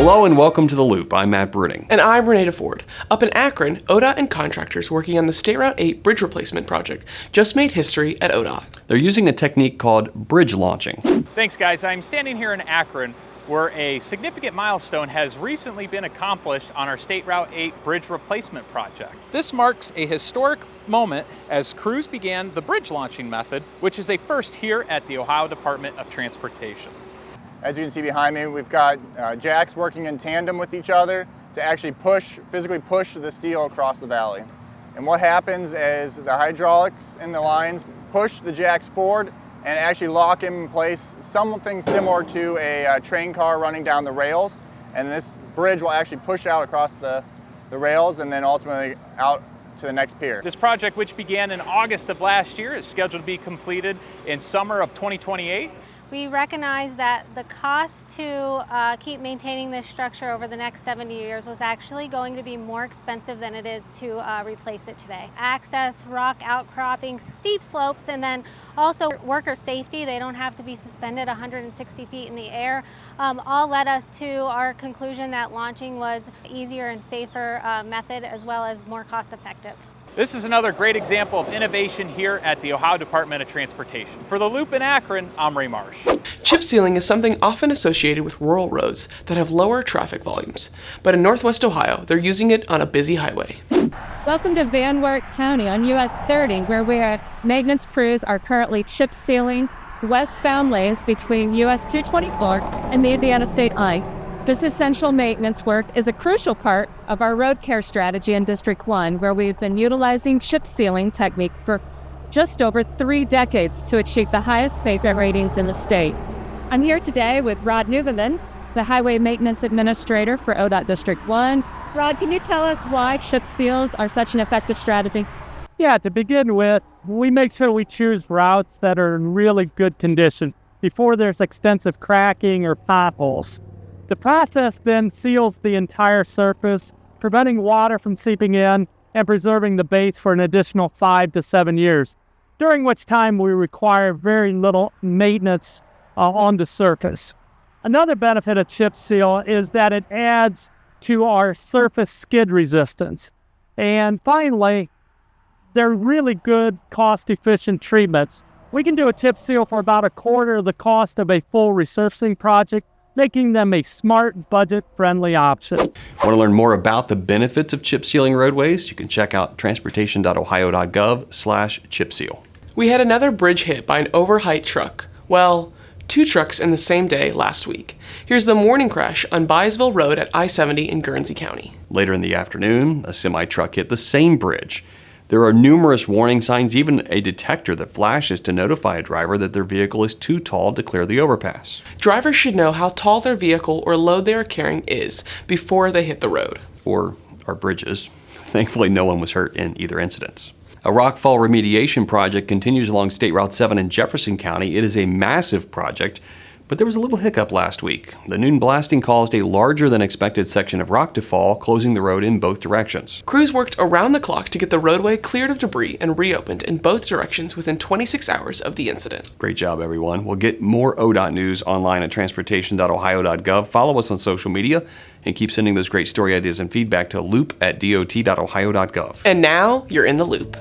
Hello and welcome to The Loop. I'm Matt Bruning. And I'm Renata Ford. Up in Akron, ODOT and contractors working on the State Route 8 bridge replacement project just made history at ODOT. They're using a technique called bridge launching. Thanks, guys. I'm standing here in Akron where a significant milestone has recently been accomplished on our State Route 8 bridge replacement project. This marks a historic moment as crews began the bridge launching method, which is a first here at the Ohio Department of Transportation. As you can see behind me, we've got jacks working in tandem with each other to actually physically push the steel across the valley. And what happens is the hydraulics in the lines push the jacks forward and actually lock in place something similar to a train car running down the rails. And this bridge will actually push out across the rails and then ultimately out to the next pier. This project, which began in August of last year, is scheduled to be completed in summer of 2028. We recognize that the cost to keep maintaining this structure over the next 70 years was actually going to be more expensive than it is to replace it today. Access, rock outcroppings, steep slopes, and then also worker safety. They don't have to be suspended 160 feet in the air. All led us to our conclusion that launching was easier and safer method as well as more cost effective. This is another great example of innovation here at the Ohio Department of Transportation. For The Loop in Akron, I'm Ray Marsh. Chip sealing is something often associated with rural roads that have lower traffic volumes. But in Northwest Ohio, they're using it on a busy highway. Welcome to Van Wert County on US 30, where maintenance crews are currently chip sealing westbound lanes between US 224 and the Indiana State Line. This essential maintenance work is a crucial part of our road care strategy in District 1, where we've been utilizing chip sealing technique for just over 3 decades to achieve the highest pavement ratings in the state. I'm here today with Rod Nuveman, the Highway Maintenance Administrator for ODOT District 1. Rod, can you tell us why chip seals are such an effective strategy? Yeah, to begin with, we make sure we choose routes that are in really good condition before there's extensive cracking or potholes. The process then seals the entire surface, preventing water from seeping in and preserving the base for an additional 5 to 7 years, during which time we require very little maintenance on the surface. Another benefit of chip seal is that it adds to our surface skid resistance. And finally, they're really good cost-efficient treatments. We can do a chip seal for about a quarter of the cost of a full resurfacing project, making them a smart, budget-friendly option. Want to learn more about the benefits of chip sealing roadways? You can check out transportation.ohio.gov/chip seal. We had another bridge hit by an overheight truck. Well, 2 trucks in the same day last week. Here's the morning crash on Byesville Road at I-70 in Guernsey County. Later in the afternoon, a semi-truck hit the same bridge. There are numerous warning signs, even a detector that flashes to notify a driver that their vehicle is too tall to clear the overpass. Drivers should know how tall their vehicle or load they are carrying is before they hit the road. Or our bridges. Thankfully, no one was hurt in either incident. A rockfall remediation project continues along State Route 7 in Jefferson County. It is a massive project, but there was a little hiccup last week. The noon blasting caused a larger than expected section of rock to fall, closing the road in both directions. Crews worked around the clock to get the roadway cleared of debris and reopened in both directions within 26 hours of the incident. Great job, everyone. We'll get more ODOT news online at transportation.ohio.gov. Follow us on social media and keep sending those great story ideas and feedback to loop@dot.ohio.gov. And now you're in the loop.